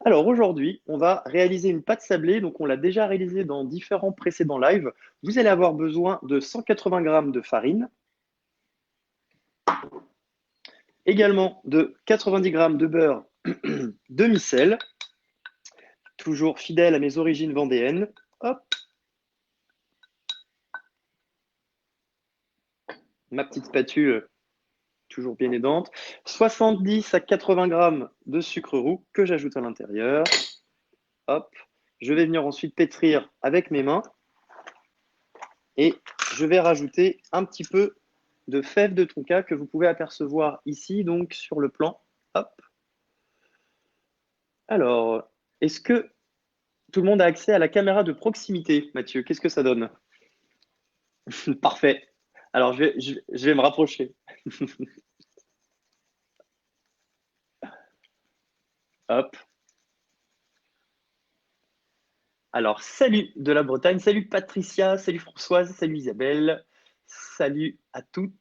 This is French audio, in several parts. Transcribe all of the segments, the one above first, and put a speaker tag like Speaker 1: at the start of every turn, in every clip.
Speaker 1: Alors aujourd'hui, on va réaliser une pâte sablée. Donc on l'a déjà réalisée dans différents précédents lives. Vous allez avoir besoin de 180 grammes de farine, également de 90 grammes de beurre demi-sel, toujours fidèle à mes origines vendéennes. Hop, ma petite spatule toujours bien aidante. 70 à 80 grammes de sucre roux que j'ajoute à l'intérieur. Hop, je vais venir ensuite pétrir avec mes mains et je vais rajouter un petit peu de fèves de tonka que vous pouvez apercevoir ici, donc sur le plan. Hop. Alors, est-ce que tout le monde a accès à la caméra de proximité, Mathieu? Qu'est-ce que ça donne? Parfait. Alors, je vais me rapprocher. Hop. Alors, salut de la Bretagne, salut Patricia, salut Françoise, salut Isabelle, salut à toutes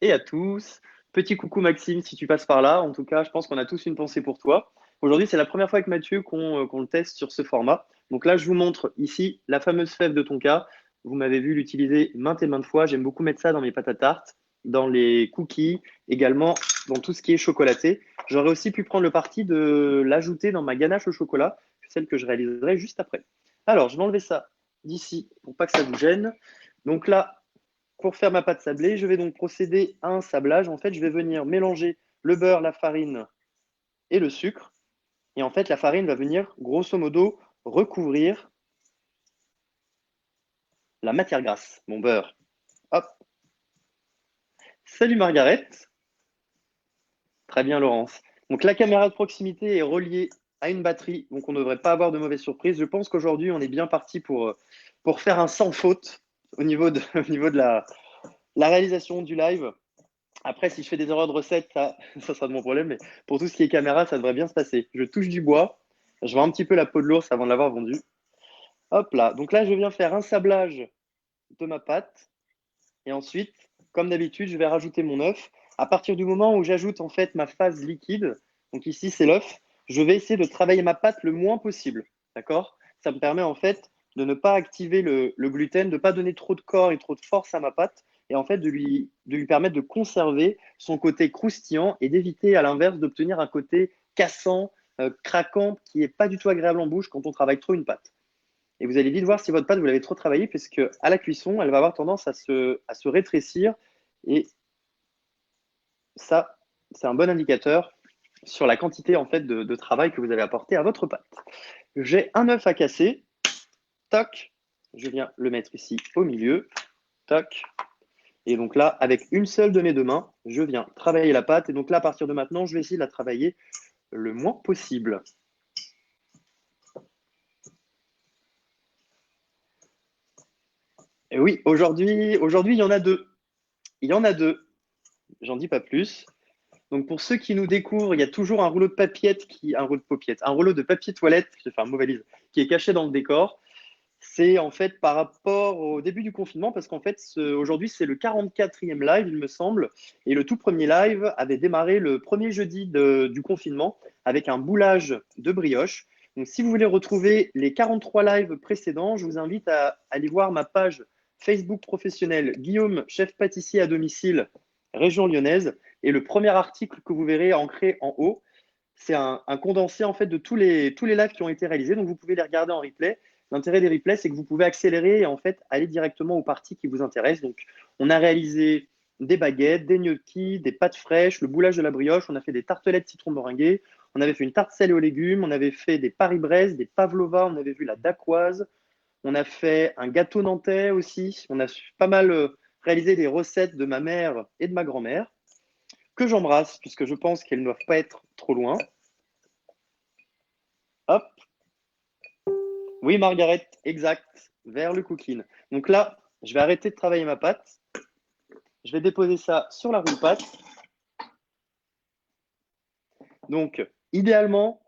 Speaker 1: et à tous. Petit coucou Maxime, si tu passes par là. En tout cas, je pense qu'on a tous une pensée pour toi. Aujourd'hui, c'est la première fois avec Mathieu qu'on le teste sur ce format. Donc là, je vous montre ici la fameuse fève de tonka. Vous m'avez vu l'utiliser maintes et maintes fois. J'aime beaucoup mettre ça dans mes pâtes à tarte, dans les cookies, également dans tout ce qui est chocolaté. J'aurais aussi pu prendre le parti de l'ajouter dans ma ganache au chocolat, celle que je réaliserai juste après. Alors, je vais enlever ça d'ici pour pas que ça vous gêne. Donc là, pour faire ma pâte sablée, je vais donc procéder à un sablage. En fait, je vais venir mélanger le beurre, la farine et le sucre. Et en fait, la farine va venir, grosso modo, recouvrir la matière grasse, mon beurre. Hop. Salut Margaret. Très bien, Laurence. Donc, la caméra de proximité est reliée à une batterie, donc on ne devrait pas avoir de mauvaises surprises. Je pense qu'aujourd'hui, on est bien parti pour faire un sans faute au niveau de, au niveau de la réalisation du live. Après, si je fais des erreurs de recette, ça sera de mon problème. Mais pour tout ce qui est caméra, ça devrait bien se passer. Je touche du bois. Je vois un petit peu la peau de l'ours avant de l'avoir vendu. Hop là. Donc là, je viens faire un sablage de ma pâte. Et ensuite, comme d'habitude, je vais rajouter mon œuf. À partir du moment où j'ajoute en fait ma phase liquide, donc ici c'est l'œuf, je vais essayer de travailler ma pâte le moins possible. D'accord? Ça me permet en fait de ne pas activer le gluten, de ne pas donner trop de corps et trop de force à ma pâte, et en fait de lui permettre de conserver son côté croustillant et d'éviter à l'inverse d'obtenir un côté cassant, craquant, qui n'est pas du tout agréable en bouche quand on travaille trop une pâte. Et vous allez vite voir si votre pâte, vous l'avez trop travaillée, puisque à la cuisson, elle va avoir tendance à se rétrécir. Et ça, c'est un bon indicateur sur la quantité en fait de travail que vous avez apporté à votre pâte. J'ai un œuf à casser. Toc. Je viens le mettre ici au milieu. Toc. Et donc là, avec une seule de mes deux mains, je viens travailler la pâte. Et donc là, à partir de maintenant, je vais essayer de la travailler le moins possible. Et oui, aujourd'hui, il y en a deux. Il y en a deux. J'en dis pas plus. Donc pour ceux qui nous découvrent, il y a toujours un rouleau de papiette un rouleau de papier toilette, j'ai fait un mauvais livre, qui est caché dans le décor. C'est en fait par rapport au début du confinement, parce qu'en fait aujourd'hui c'est le 44e live, il me semble, et le tout premier live avait démarré le premier jeudi du confinement avec un boulage de brioche. Donc si vous voulez retrouver les 43 lives précédents, je vous invite à aller voir ma page Facebook professionnelle Guillaume, chef pâtissier à domicile, région lyonnaise. Et le premier article que vous verrez ancré en haut, c'est un condensé en fait de tous les lives qui ont été réalisés. Donc vous pouvez les regarder en replay. L'intérêt des replays, c'est que vous pouvez accélérer et en fait aller directement aux parties qui vous intéressent. Donc on a réalisé des baguettes, des gnocchis, des pâtes fraîches, le boulage de la brioche, on a fait des tartelettes citron meringuées, on avait fait une tarte salée aux légumes, on avait fait des Paris-Brest, des pavlova, on avait vu la dacquoise, on a fait un gâteau nantais aussi. On a pas mal réalisé des recettes de ma mère et de ma grand-mère, que j'embrasse, puisque je pense qu'elles ne doivent pas être trop loin. Hop. Oui, Margaret, exact. Vers le cooking. Donc là, je vais arrêter de travailler ma pâte. Je vais déposer ça sur la roule pâte. Donc, idéalement,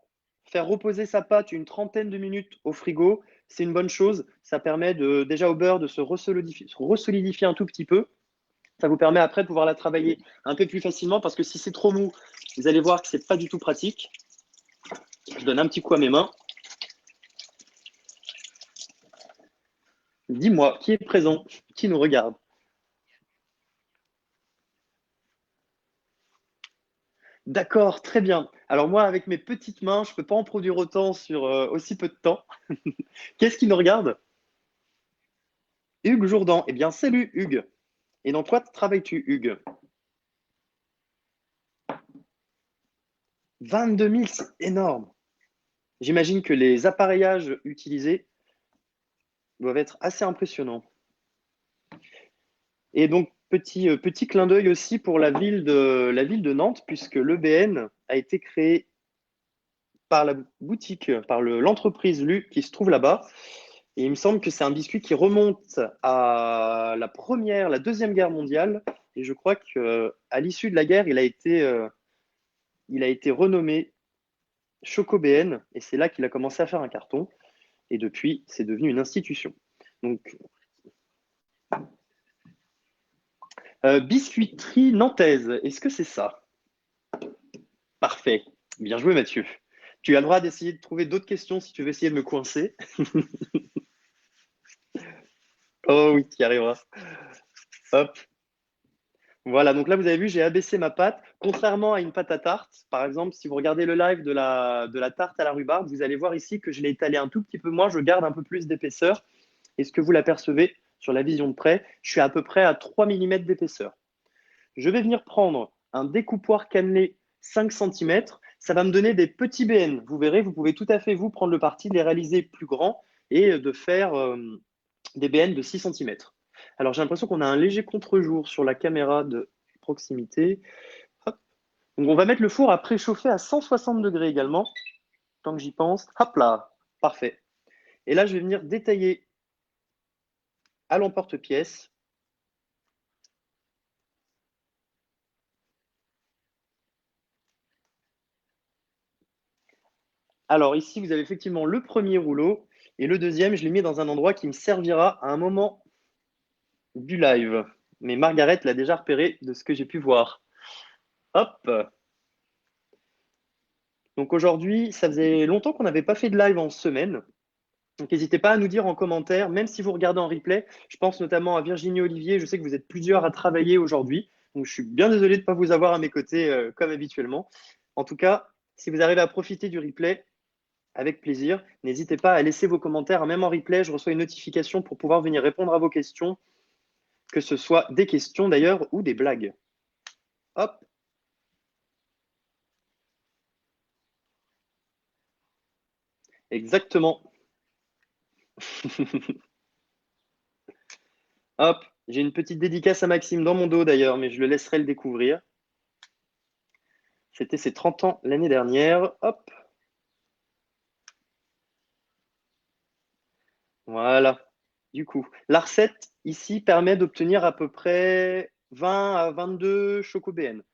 Speaker 1: faire reposer sa pâte une trentaine de minutes au frigo, c'est une bonne chose. Ça permet déjà au beurre de se resolidifier un tout petit peu. Ça vous permet après de pouvoir la travailler un peu plus facilement parce que si c'est trop mou, vous allez voir que c'est pas du tout pratique. donne un petit coup à mes mains. Dis-moi, qui est présent? Qui nous regarde? D'accord, très bien. Alors moi, avec mes petites mains, je ne peux pas en produire autant sur aussi peu de temps. Qu'est-ce qui nous regarde? Hugues Jourdan. Eh bien, salut Hugues. Et dans quoi travailles-tu, Hugues? 22 000, c'est énorme. J'imagine que les appareillages utilisés doivent être assez impressionnants. Et donc, petit clin d'œil aussi pour la ville de Nantes, puisque l'EBN a été créé par la boutique, par l'entreprise Lu qui se trouve là-bas. Et il me semble que c'est un biscuit qui remonte à la Deuxième Guerre mondiale. Et je crois qu'à l'issue de la guerre, il a été renommé Choco BN. Et c'est là qu'il a commencé à faire un carton. Et depuis, c'est devenu une institution. Donc, biscuiterie nantaise, est-ce que c'est ça? Parfait. Bien joué, Mathieu. Tu as le droit d'essayer de trouver d'autres questions si tu veux essayer de me coincer. Oh oui, tu y arriveras. Hop. Voilà, donc là, vous avez vu, j'ai abaissé ma pâte. Contrairement à une pâte à tarte, par exemple, si vous regardez le live de la tarte à la rhubarbe, vous allez voir ici que je l'ai étalé un tout petit peu moins, je garde un peu plus d'épaisseur. Est-ce que vous l'apercevez sur la vision de près? Je suis à peu près à 3 mm d'épaisseur. Je vais venir prendre un découpoir cannelé 5 cm. Ça va me donner des petits BN. Vous verrez, vous pouvez tout à fait vous prendre le parti de les réaliser plus grands et de faire des BN de 6 cm. Alors j'ai l'impression qu'on a un léger contre-jour sur la caméra de proximité. Hop. Donc on va mettre le four à préchauffer à 160 degrés également. Tant que j'y pense. Hop là, parfait. Et là je vais venir détailler à l'emporte-pièce. Alors ici, vous avez effectivement le premier rouleau et le deuxième, je l'ai mis dans un endroit qui me servira à un moment du live. Mais Margaret l'a déjà repéré de ce que j'ai pu voir. Hop. Donc aujourd'hui, ça faisait longtemps qu'on n'avait pas fait de live en semaine. Donc n'hésitez pas à nous dire en commentaire, même si vous regardez en replay. Je pense notamment à Virginie Olivier. Je sais que vous êtes plusieurs à travailler aujourd'hui. Donc je suis bien désolé de ne pas vous avoir à mes côtés comme habituellement. En tout cas, si vous arrivez à profiter du replay, avec plaisir. N'hésitez pas à laisser vos commentaires, même en replay. Je reçois une notification pour pouvoir venir répondre à vos questions, que ce soit des questions d'ailleurs ou des blagues. Hop. Exactement. Hop. J'ai une petite dédicace à Maxime dans mon dos d'ailleurs, mais je le laisserai le découvrir. C'était ses 30 ans l'année dernière. Hop. Voilà. Du coup, la recette ici permet d'obtenir à peu près 20 à 22 chocobéennes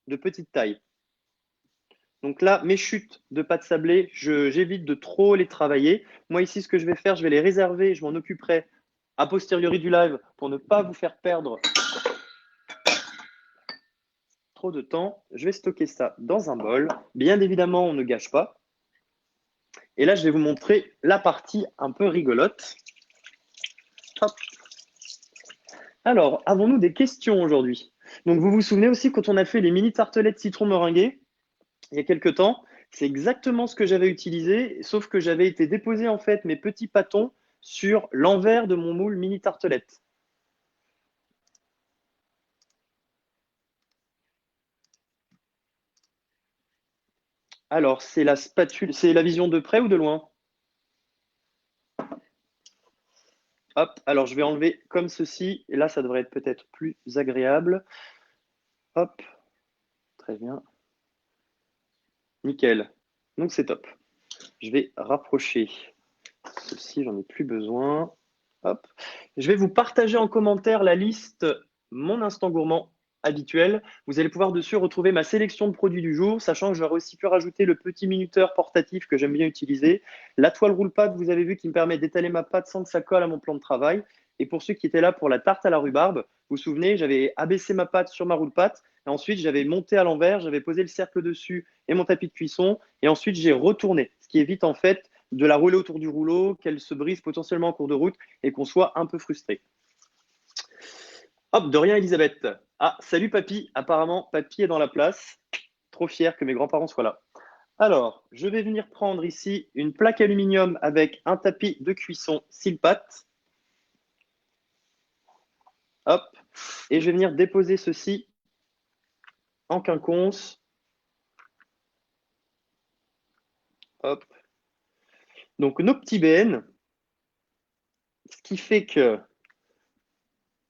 Speaker 1: de petite taille. Donc là, mes chutes de pâte sablée, j'évite de trop les travailler. Moi ici, ce que je vais faire, je vais les réserver, je m'en occuperai a posteriori du live pour ne pas vous faire perdre trop de temps. Je vais stocker ça dans un bol. Bien évidemment, on ne gâche pas. Et là, je vais vous montrer la partie un peu rigolote. Hop. Alors, avons-nous des questions aujourd'hui? Donc, vous vous souvenez aussi quand on a fait les mini tartelettes citron meringuées il y a quelques temps, c'est exactement ce que j'avais utilisé, sauf que j'avais été déposer en fait mes petits pâtons sur l'envers de mon moule mini tartelette. Alors, c'est la spatule, c'est la vision de près ou de loin? Hop, alors je vais enlever comme ceci, et là ça devrait être peut-être plus agréable. Hop, très bien. Nickel. Donc c'est top. Je vais rapprocher ceci, j'en ai plus besoin. Hop. Je vais vous partager en commentaire la liste Mon Instant Gourmand habituel. Vous allez pouvoir dessus retrouver ma sélection de produits du jour, sachant que j'aurais aussi pu rajouter le petit minuteur portatif que j'aime bien utiliser, la toile roule-pâte, vous avez vu, qui me permet d'étaler ma pâte sans que ça colle à mon plan de travail. Et pour ceux qui étaient là pour la tarte à la rhubarbe, vous vous souvenez, j'avais abaissé ma pâte sur ma roule-pâte, et ensuite j'avais monté à l'envers, j'avais posé le cercle dessus et mon tapis de cuisson, et ensuite j'ai retourné. ce qui évite en fait de la rouler autour du rouleau, qu'elle se brise potentiellement en cours de route et qu'on soit un peu frustré. Hop, de rien, Elisabeth. Ah, salut papy. Apparemment, papy est dans la place. Trop fier que mes grands-parents soient là. Alors, je vais venir prendre ici une plaque aluminium avec un tapis de cuisson Silpat. Hop. Et je vais venir déposer ceci en quinconce. Hop. Donc, nos petits BN, ce qui fait que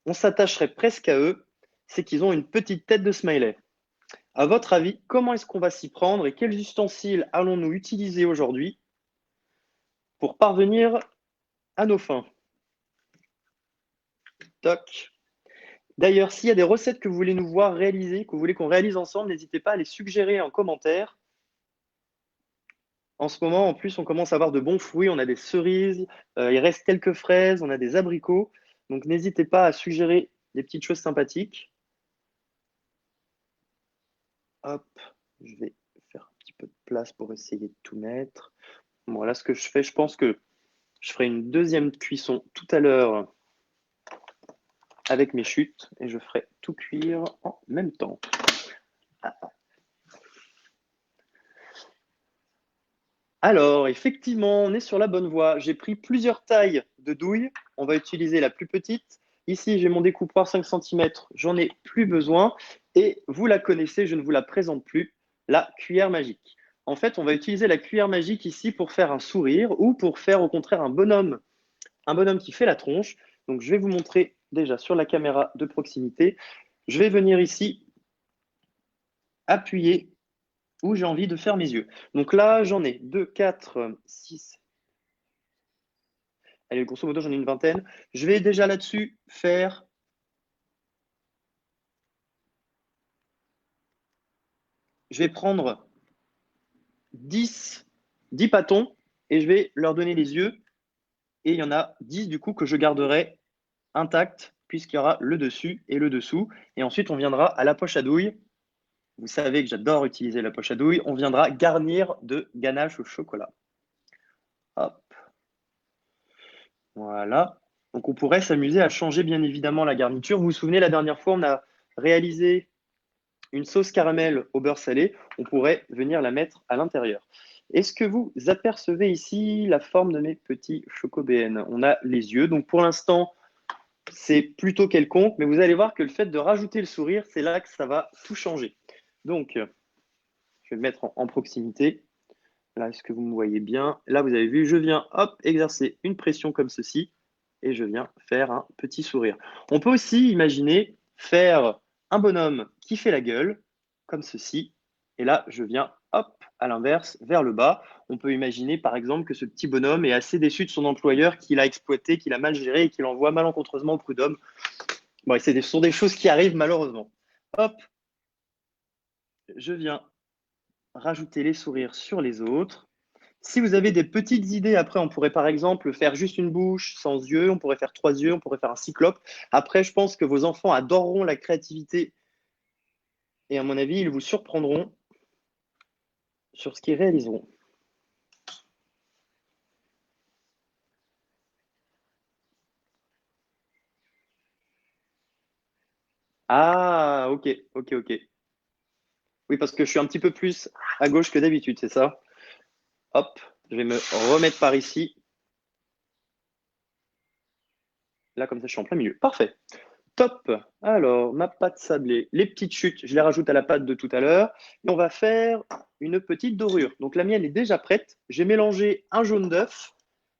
Speaker 1: on s'attacherait presque à eux, c'est qu'ils ont une petite tête de smiley. À votre avis, comment est-ce qu'on va s'y prendre et quels ustensiles allons-nous utiliser aujourd'hui pour parvenir à nos fins? Toc. D'ailleurs, s'il y a des recettes que vous voulez nous voir réaliser, que vous voulez qu'on réalise ensemble, n'hésitez pas à les suggérer en commentaire. En ce moment, en plus, on commence à avoir de bons fruits. On a des cerises, il reste quelques fraises, on a des abricots. Donc, n'hésitez pas à suggérer des petites choses sympathiques. Hop, je vais faire un petit peu de place pour essayer de tout mettre. Voilà ce que je fais. Je pense que je ferai une deuxième cuisson tout à l'heure avec mes chutes et je ferai tout cuire en même temps. Alors, effectivement, on est sur la bonne voie. J'ai pris plusieurs tailles de douille. On va utiliser la plus petite. Ici, j'ai mon découpoir 5 cm. J'en ai plus besoin. Et vous la connaissez, je ne vous la présente plus, la cuillère magique. En fait, on va utiliser la cuillère magique ici pour faire un sourire ou pour faire au contraire un bonhomme qui fait la tronche. Donc, je vais vous montrer déjà sur la caméra de proximité. Je vais venir ici appuyer où j'ai envie de faire mes yeux. Donc là, j'en ai 2, 4, 6. Allez, grosso modo, j'en ai une vingtaine. Je vais déjà là-dessus faire. Je vais prendre 10, 10 pâtons et je vais leur donner les yeux. Et il y en a 10 du coup que je garderai intacts puisqu'il y aura le dessus et le dessous. Et ensuite, on viendra à la poche à douille. Vous savez que j'adore utiliser la poche à douille. On viendra garnir de ganache au chocolat. Hop. Voilà. Donc on pourrait s'amuser à changer bien évidemment la garniture. Vous vous souvenez, la dernière fois, on a réalisé une sauce caramel au beurre salé. On pourrait venir la mettre à l'intérieur. Est-ce que vous apercevez ici la forme de mes petits chocobéennes? On a les yeux. Donc pour l'instant, c'est plutôt quelconque, mais vous allez voir que le fait de rajouter le sourire, c'est là que ça va tout changer. Donc, je vais le mettre en proximité. Là, est-ce que vous me voyez bien? Là, vous avez vu, je viens, hop, exercer une pression comme ceci et je viens faire un petit sourire. On peut aussi imaginer faire un bonhomme qui fait la gueule, comme ceci. Et là, je viens, hop, à l'inverse, vers le bas. On peut imaginer, par exemple, que ce petit bonhomme est assez déçu de son employeur, qu'il a exploité, qu'il a mal géré et qu'il envoie malencontreusement au prud'homme. Bon, ce sont des choses qui arrivent malheureusement. Hop, je viens rajouter les sourires sur les autres. Si vous avez des petites idées, après, on pourrait par exemple faire juste une bouche sans yeux, on pourrait faire 3 yeux, on pourrait faire un cyclope. Après, je pense que vos enfants adoreront la créativité et à mon avis, ils vous surprendront sur ce qu'ils réaliseront. Ah, ok, ok, ok. Oui, parce que je suis un petit peu plus à gauche que d'habitude, c'est ça? Hop, je vais me remettre par ici. Là, comme ça, je suis en plein milieu. Parfait. Top. Alors, ma pâte sablée, les petites chutes, je les rajoute à la pâte de tout à l'heure. Et on va faire une petite dorure. Donc, la mienne est déjà prête. J'ai mélangé un jaune d'œuf.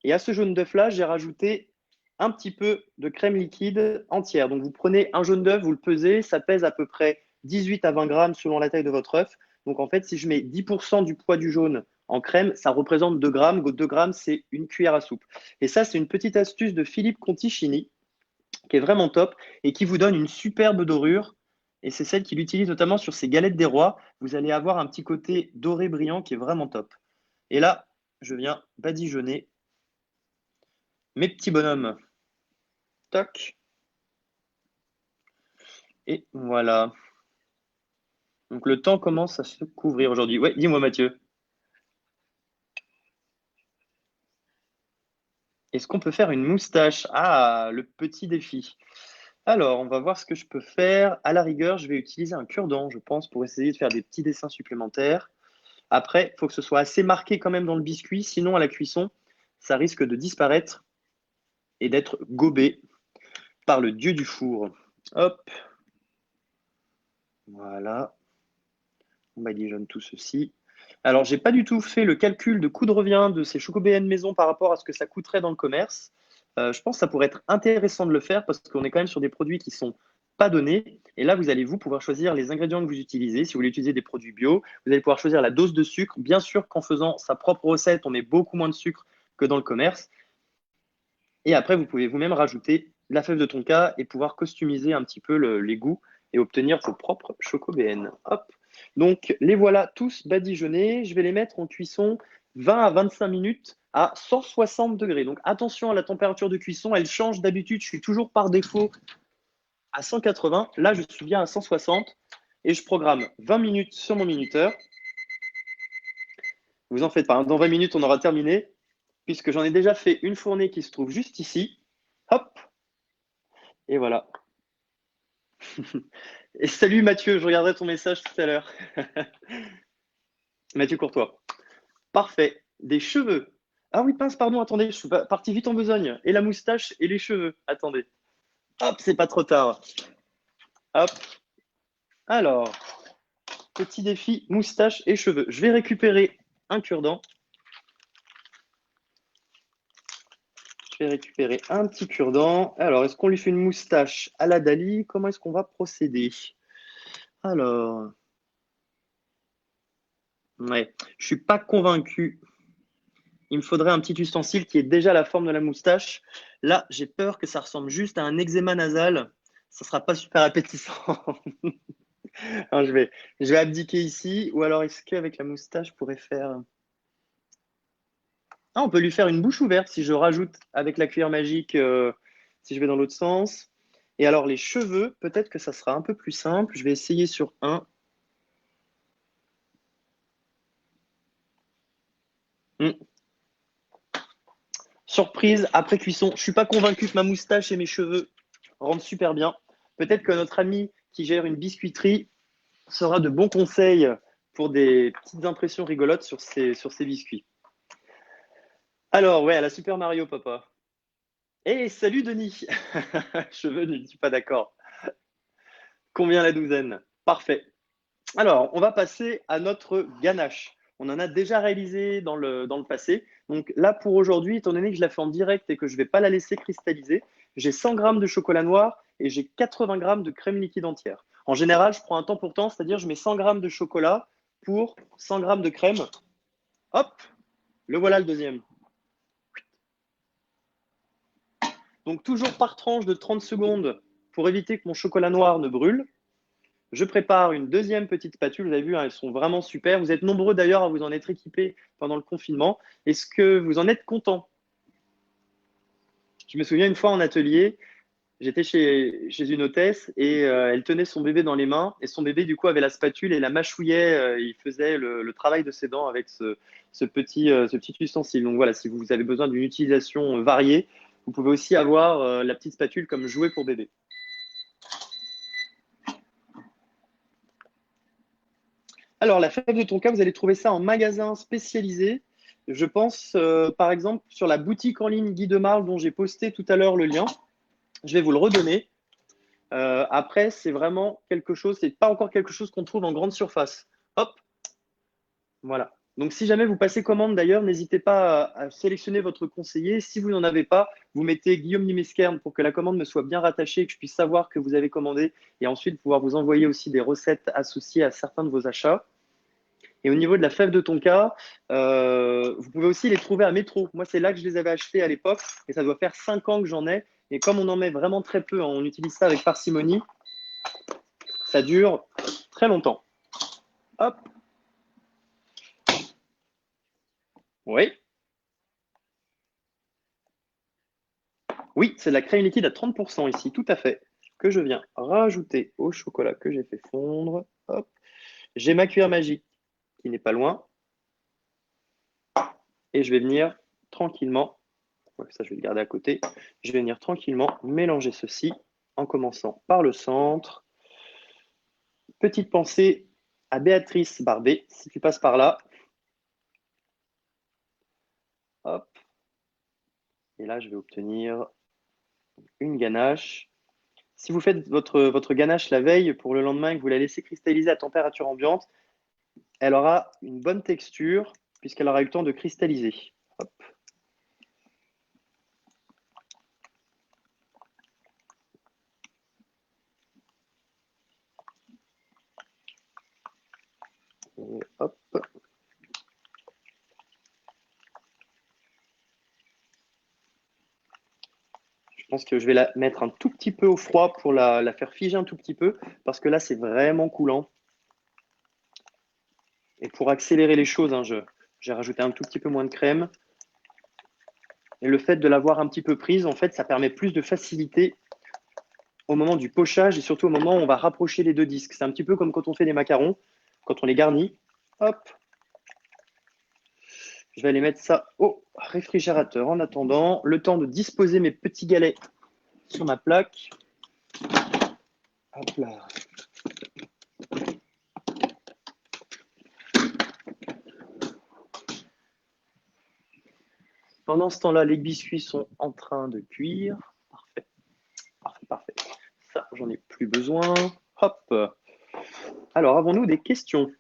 Speaker 1: Et à ce jaune d'œuf-là, j'ai rajouté un petit peu de crème liquide entière. Donc, vous prenez un jaune d'œuf, vous le pesez. Ça pèse à peu près 18 à 20 grammes selon la taille de votre œuf. Donc, en fait, si je mets 10% du poids du jaune en crème, ça représente 2 grammes. 2 grammes, c'est une cuillère à soupe. Et ça, c'est une petite astuce de Philippe Conticini qui est vraiment top et qui vous donne une superbe dorure. Et c'est celle qu'il utilise notamment sur ses galettes des rois. Vous allez avoir un petit côté doré brillant qui est vraiment top. Et là, je viens badigeonner mes petits bonhommes. Toc. Et voilà. Donc le temps commence à se couvrir aujourd'hui. Ouais, dis-moi Mathieu. Est-ce qu'on peut faire une moustache? Ah, le petit défi. Alors, on va voir ce que je peux faire. À la rigueur, je vais utiliser un cure-dent, je pense, pour essayer de faire des petits dessins supplémentaires. Après, il faut que ce soit assez marqué quand même dans le biscuit, sinon à la cuisson, ça risque de disparaître et d'être gobé par le dieu du four. Hop, voilà. On badigeonne tout ceci. Alors, j'ai pas du tout fait le calcul de coût de revient de ces chocobéennes maison par rapport à ce que ça coûterait dans le commerce. Je pense que ça pourrait être intéressant de le faire parce qu'on est quand même sur des produits qui sont pas donnés. Et là, vous allez vous pouvoir choisir les ingrédients que vous utilisez. Si vous voulez utiliser des produits bio, vous allez pouvoir choisir la dose de sucre. Bien sûr qu'en faisant sa propre recette, on met beaucoup moins de sucre que dans le commerce. Et après, vous pouvez vous-même rajouter de la fève de tonka et pouvoir customiser un petit peu les goûts et obtenir vos propres chocobéennes. Hop. Donc, les voilà tous badigeonnés. Je vais les mettre en cuisson 20 à 25 minutes à 160 degrés. Donc, attention à la température de cuisson. Elle change d'habitude. Je suis toujours par défaut à 180. Là, je suis bien à 160 et je programme 20 minutes sur mon minuteur. Vous en faites pas, hein. Dans 20 minutes, on aura terminé puisque j'en ai déjà fait une fournée qui se trouve juste ici. Hop. Et voilà. Et salut Mathieu, je regarderai ton message tout à l'heure. Mathieu Courtois. Parfait. Des cheveux. Ah oui, pince, pardon, attendez, je suis parti vite en besogne. Et la moustache et les cheveux. Attendez. Hop, c'est pas trop tard. Hop. Alors, petit défi, moustache et cheveux. Je vais récupérer un cure-dent. Je vais récupérer un petit cure-dent. Alors, est-ce qu'on lui fait une moustache à la Dali? Comment est-ce qu'on va procéder? Alors, ouais, je suis pas convaincu. Il me faudrait un petit ustensile qui ait déjà la forme de la moustache. Là, j'ai peur que ça ressemble juste à un eczéma nasal. Ça sera pas super appétissant. Alors, je vais abdiquer ici. Ou alors, est-ce qu'avec la moustache, je pourrais faire. Ah, on peut lui faire une bouche ouverte si je rajoute avec la cuillère magique, si je vais dans l'autre sens. Et alors, les cheveux, peut-être que ça sera un peu plus simple. Je vais essayer sur un. Hmm. Surprise, après cuisson. Je suis pas convaincu que ma moustache et mes cheveux rendent super bien. Peut-être que notre ami qui gère une biscuiterie sera de bons conseils pour des petites impressions rigolotes sur ces biscuits. Alors, ouais, à la Super Mario, papa. Eh, salut Denis. Cheveux, ne suis pas d'accord. Combien la douzaine? Parfait. Alors, on va passer à notre ganache. On en a déjà réalisé dans le passé. Donc là, pour aujourd'hui, étant donné que je la fais en direct et que je ne vais pas la laisser cristalliser, j'ai 100 grammes de chocolat noir et j'ai 80 grammes de crème liquide entière. En général, je prends un temps pour temps, c'est-à-dire je mets 100 grammes de chocolat pour 100 grammes de crème. Hop, le voilà le deuxième. Donc toujours par tranche de 30 secondes pour éviter que mon chocolat noir ne brûle. Je prépare une deuxième petite spatule. Vous avez vu, hein, elles sont vraiment super. Vous êtes nombreux d'ailleurs à vous en être équipés pendant le confinement. Est-ce que vous en êtes content? Je me souviens une fois en atelier, j'étais chez une hôtesse et elle tenait son bébé dans les mains et son bébé du coup avait la spatule et la mâchouillait. Il faisait le travail de ses dents avec ce petit ustensile. Donc voilà, si vous avez besoin d'une utilisation variée, vous pouvez aussi avoir la petite spatule comme jouet pour bébé. Alors, la fève de tonka, vous allez trouver ça en magasin spécialisé. Je pense, par exemple, sur la boutique en ligne Guy de Marle dont j'ai posté tout à l'heure le lien. Je vais vous le redonner. Après, c'est vraiment quelque chose, c'est pas encore quelque chose qu'on trouve en grande surface. Hop, voilà. Donc, si jamais vous passez commande d'ailleurs, n'hésitez pas à sélectionner votre conseiller. Si vous n'en avez pas, vous mettez Guillaume Nimesquerne pour que la commande me soit bien rattachée et que je puisse savoir que vous avez commandé et ensuite pouvoir vous envoyer aussi des recettes associées à certains de vos achats. Et au niveau de la fève de tonka, vous pouvez aussi les trouver à Métro. Moi, c'est là que je les avais achetés à l'époque et ça doit faire 5 ans que j'en ai. Et comme on en met vraiment très peu, hein, on utilise ça avec parcimonie, ça dure très longtemps. Hop, oui, oui, c'est de la crème liquide à 30% ici, tout à fait, que je viens rajouter au chocolat que j'ai fait fondre. Hop, j'ai ma cuillère magique qui n'est pas loin et je vais venir tranquillement Ouais, ça, je vais le garder à côté. Je vais venir tranquillement mélanger ceci en commençant par le centre. Petite pensée à Béatrice Barbet, si tu passes par là. Hop. Et là, je vais obtenir une ganache. Si vous faites votre ganache la veille pour le lendemain et que vous la laissez cristalliser à température ambiante, elle aura une bonne texture puisqu'elle aura eu le temps de cristalliser. Hop. Et hop. Je pense que je vais la mettre un tout petit peu au froid pour la faire figer un tout petit peu parce que là, c'est vraiment coulant. Et pour accélérer les choses, hein, j'ai rajouté un tout petit peu moins de crème. Et le fait de l'avoir un petit peu prise, en fait, ça permet plus de facilité au moment du pochage et surtout au moment où on va rapprocher les deux disques. C'est un petit peu comme quand on fait des macarons, quand on les garnit. Hop. Je vais aller mettre ça au réfrigérateur en attendant, le temps de disposer mes petits galets sur ma plaque. Hop là. Pendant ce temps-là, les biscuits sont en train de cuire. Parfait. Parfait, parfait. Ça, j'en ai plus besoin. Hop. Alors, avons-nous des questions?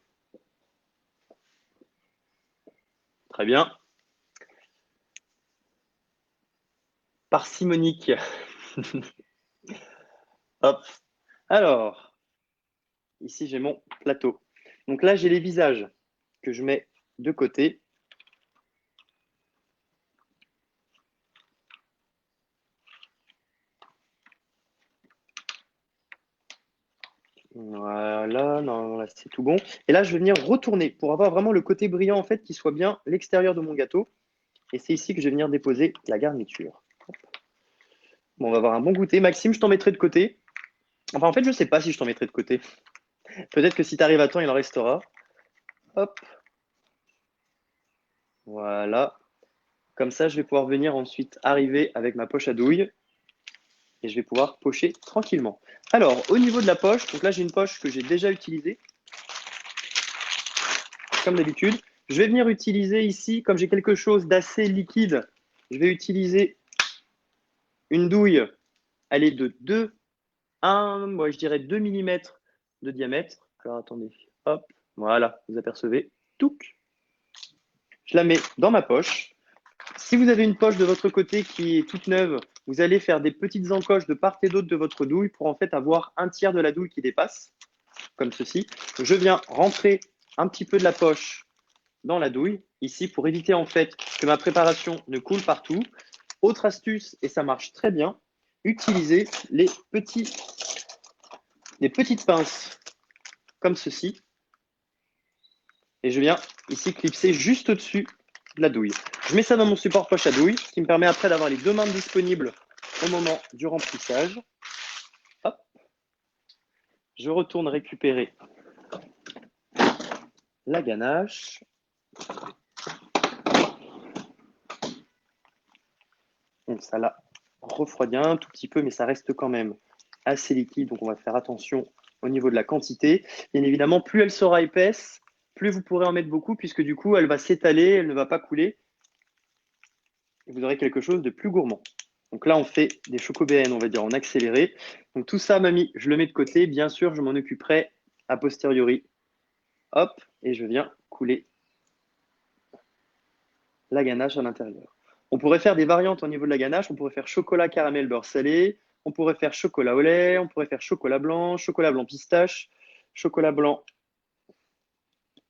Speaker 1: Très bien. Parcimonique. Hop. Alors, ici, j'ai mon plateau. Donc là, j'ai les visages que je mets de côté. Voilà, non, là, c'est tout bon. Et là, je vais venir retourner pour avoir vraiment le côté brillant, en fait, qui soit bien l'extérieur de mon gâteau. Et c'est ici que je vais venir déposer la garniture. Bon, on va avoir un bon goûter. Maxime, je t'en mettrai de côté. Enfin, en fait, je ne sais pas si je t'en mettrai de côté. Peut-être que si tu arrives à temps, il en restera. Hop. Voilà. Comme ça, je vais pouvoir venir ensuite arriver avec ma poche à douille et je vais pouvoir pocher tranquillement. Alors, au niveau de la poche, donc là, j'ai une poche que j'ai déjà utilisée, comme d'habitude. Je vais venir utiliser ici, comme j'ai quelque chose d'assez liquide, je vais utiliser une douille, elle est de 2 millimètres de diamètre. Alors, attendez, hop, voilà, vous apercevez, touc. Je la mets dans ma poche. Si vous avez une poche de votre côté qui est toute neuve, vous allez faire des petites encoches de part et d'autre de votre douille pour en fait avoir un tiers de la douille qui dépasse, comme ceci. Je viens rentrer un petit peu de la poche dans la douille, ici, pour éviter en fait que ma préparation ne coule partout. Autre astuce, et ça marche très bien, utilisez les petites pinces comme ceci. Et je viens ici clipser juste au-dessus de la douille. Je mets ça dans mon support poche à douille, ce qui me permet après d'avoir les deux mains disponibles au moment du remplissage. Hop. Je retourne récupérer la ganache. Donc ça l'a refroidi un tout petit peu, mais ça reste quand même assez liquide. Donc on va faire attention au niveau de la quantité. Bien évidemment, plus elle sera épaisse, plus vous pourrez en mettre beaucoup, puisque du coup, elle va s'étaler, elle ne va pas couler. Et vous aurez quelque chose de plus gourmand. Donc là, on fait des chocobéennes, on va dire en accéléré. Donc tout ça, mamie, je le mets de côté. Bien sûr, je m'en occuperai a posteriori. Hop, et je viens couler la ganache à l'intérieur. On pourrait faire des variantes au niveau de la ganache. On pourrait faire chocolat, caramel, beurre salé. On pourrait faire chocolat au lait. On pourrait faire chocolat blanc pistache, chocolat blanc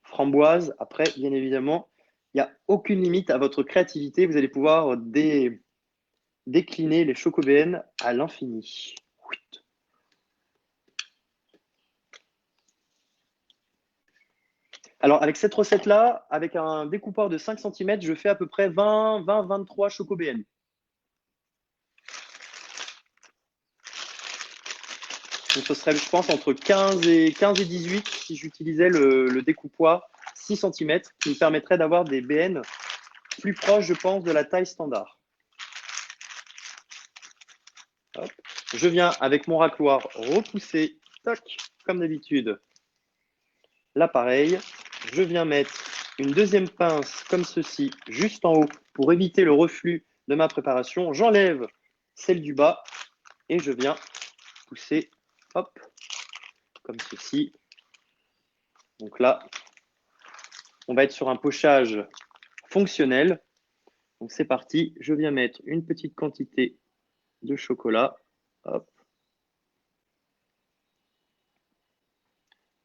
Speaker 1: framboise. Après, bien évidemment, il n'y a aucune limite à votre créativité. Vous allez pouvoir décliner les chocobéennes à l'infini. Alors, avec cette recette-là, avec un découpeur de 5 cm, je fais à peu près 20-23 chocobéennes. Donc, ce serait, je pense, entre 15 et 18 si j'utilisais le découpoir 6 cm, qui me permettrait d'avoir des BN plus proches, je pense, de la taille standard. Hop. Je viens avec mon racloir repousser, toc, comme d'habitude, l'appareil. Je viens mettre une deuxième pince comme ceci, juste en haut, pour éviter le reflux de ma préparation. J'enlève celle du bas et je viens pousser, hop, comme ceci. Donc là, on va être sur un pochage fonctionnel. Donc c'est parti, je viens mettre une petite quantité de chocolat. Hop.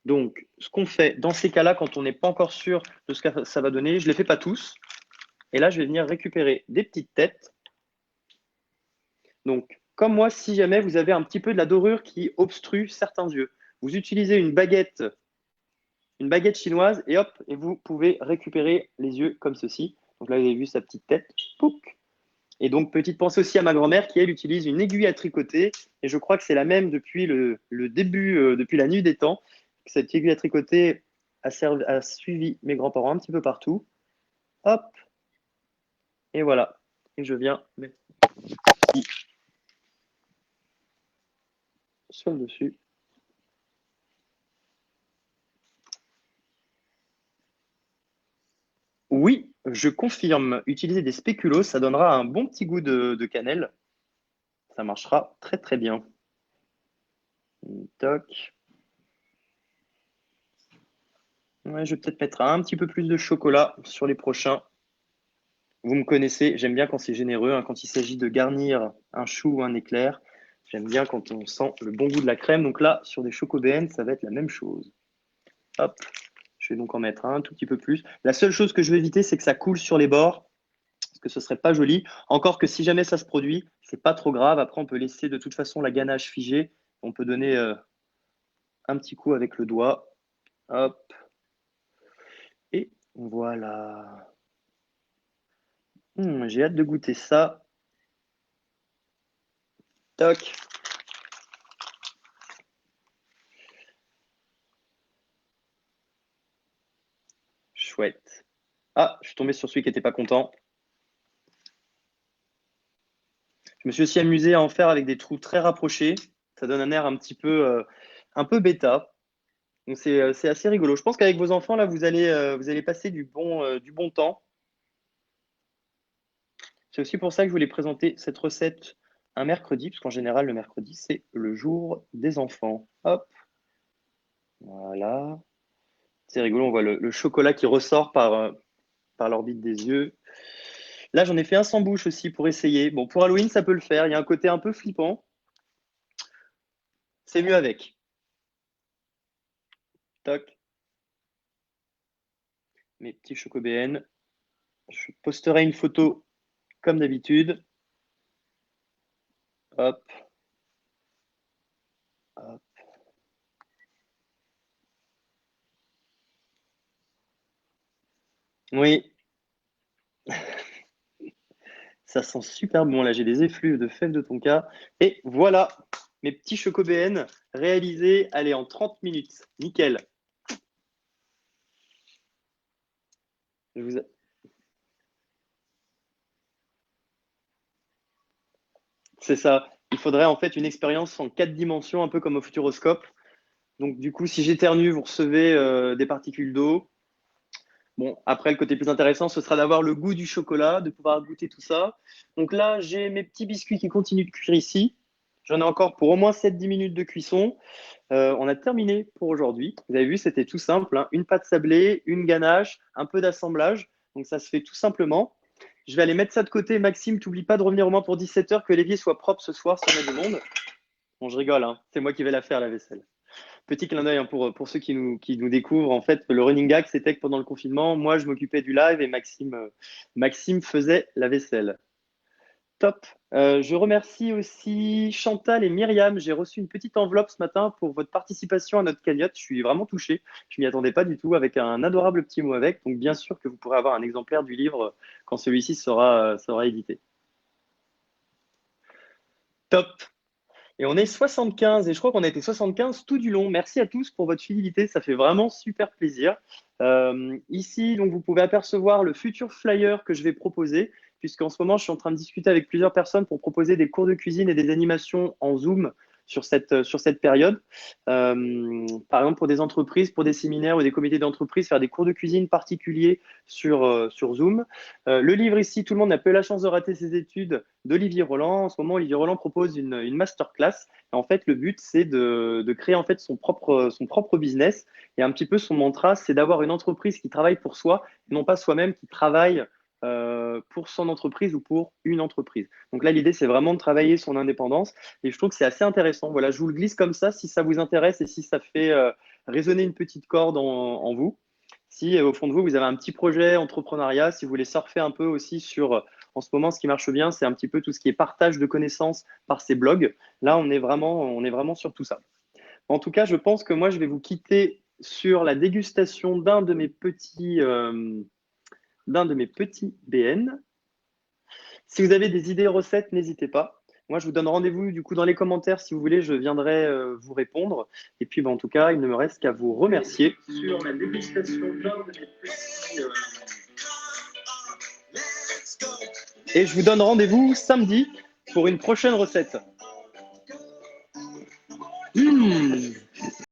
Speaker 1: Donc, ce qu'on fait dans ces cas-là, quand on n'est pas encore sûr de ce que ça va donner, je ne les fais pas tous. Et là, je vais venir récupérer des petites têtes. Donc, comme moi, si jamais vous avez un petit peu de la dorure qui obstrue certains yeux, vous utilisez une baguette chinoise et hop, et vous pouvez récupérer les yeux comme ceci. Donc là, vous avez vu sa petite tête. Pouc. Et donc, petite pensée aussi à ma grand-mère qui, elle, utilise une aiguille à tricoter. Et je crois que c'est la même depuis le début, depuis la nuit des temps. Cette aiguille à tricoter a suivi mes grands-parents un petit peu partout. Hop. Et voilà. Et je viens mettre sur le dessus. Oui, je confirme. Utiliser des spéculoos, ça donnera un bon petit goût de cannelle. Ça marchera très très bien. Toc. Ouais, je vais peut-être mettre un petit peu plus de chocolat sur les prochains. Vous me connaissez, j'aime bien quand c'est généreux, hein, quand il s'agit de garnir un chou ou un éclair. J'aime bien quand on sent le bon goût de la crème. Donc là, sur des chocobéennes, ça va être la même chose. Hop, je vais donc en mettre un tout petit peu plus. La seule chose que je vais éviter, c'est que ça coule sur les bords, parce que ce serait pas joli. Encore que si jamais ça se produit, c'est pas trop grave. Après, on peut laisser de toute façon la ganache figée. On peut donner un petit coup avec le doigt. Hop, et voilà. J'ai hâte de goûter ça. Toc. Chouette. Ah, je suis tombé sur celui qui n'était pas content. Je me suis aussi amusé à en faire avec des trous très rapprochés. Ça donne un air un peu bêta. Donc c'est assez rigolo. Je pense qu'avec vos enfants, là, vous allez passer du bon temps. C'est aussi pour ça que je voulais présenter cette recette un mercredi, parce qu'en général, le mercredi, c'est le jour des enfants. Hop, voilà. C'est rigolo, on voit le chocolat qui ressort par l'orbite des yeux. Là, j'en ai fait un sans bouche aussi pour essayer. Bon, pour Halloween, ça peut le faire. Il y a un côté un peu flippant. C'est mieux avec. Toc, mes petits chocobéennes. Je posterai une photo comme d'habitude. Hop, hop. Oui, ça sent super bon. Là, j'ai des effluves de fèves de tonka. Et voilà, mes petits chocobéennes réalisés, allez, en 30 minutes. Nickel. Je vous... C'est ça. Il faudrait en fait une expérience en 4 dimensions, un peu comme au Futuroscope. Donc, du coup, si j'éternue, vous recevez des particules d'eau. Bon, après, le côté plus intéressant, ce sera d'avoir le goût du chocolat, de pouvoir goûter tout ça. Donc là, j'ai mes petits biscuits qui continuent de cuire ici. J'en ai encore pour au moins 7-10 minutes de cuisson. On a terminé pour aujourd'hui. Vous avez vu, c'était tout simple, hein. Une pâte sablée, une ganache, un peu d'assemblage. Donc ça se fait tout simplement. Je vais aller mettre ça de côté. Maxime, t'oublie pas de revenir au moins pour 17 heures, que l'évier soit propre ce soir si on a du monde. Bon, je rigole, hein. C'est moi qui vais la faire, la vaisselle. Petit clin d'œil, hein, pour ceux qui nous découvrent. En fait, le running gag, c'était que pendant le confinement, moi, je m'occupais du live et Maxime faisait la vaisselle. Top. Je remercie aussi Chantal et Myriam. J'ai reçu une petite enveloppe ce matin pour votre participation à notre cagnotte. Je suis vraiment touché. Je m'y attendais pas du tout, avec un adorable petit mot avec. Donc, bien sûr que vous pourrez avoir un exemplaire du livre quand celui-ci sera édité. Top. Et on est 75, et je crois qu'on a été 75 tout du long. Merci à tous pour votre fidélité, ça fait vraiment super plaisir. Ici, donc, vous pouvez apercevoir le futur flyer que je vais proposer, puisqu'en ce moment, je suis en train de discuter avec plusieurs personnes pour proposer des cours de cuisine et des animations en Zoom sur cette période. Par exemple, pour des entreprises, pour des séminaires ou des comités d'entreprise, faire des cours de cuisine particuliers sur Zoom. Le livre ici, tout le monde n'a pas eu la chance de rater ses études, d'Olivier Roland. En ce moment, Olivier Roland propose une masterclass. Et en fait, le but, c'est de créer en fait son propre business. Et un petit peu son mantra, c'est d'avoir une entreprise qui travaille pour soi, et non pas soi-même qui travaille pour son entreprise ou pour une entreprise. Donc là, l'idée, c'est vraiment de travailler son indépendance. Et je trouve que c'est assez intéressant. Voilà, je vous le glisse comme ça si ça vous intéresse et si ça fait résonner une petite corde en vous. Si au fond de vous, vous avez un petit projet entrepreneuriat, si vous voulez surfer un peu aussi sur, en ce moment, ce qui marche bien, c'est un petit peu tout ce qui est partage de connaissances par ces blogs. Là, on est vraiment sur tout ça. En tout cas, je pense que moi, je vais vous quitter sur la dégustation d'un de mes petits BN. Si vous avez des idées recettes, n'hésitez pas. Moi, je vous donne rendez-vous du coup dans les commentaires si vous voulez, je viendrai vous répondre. Et puis, en tout cas, il ne me reste qu'à vous remercier sur la dégustation d'un de mes petits. Et je vous donne rendez-vous samedi pour une prochaine recette. Mmh.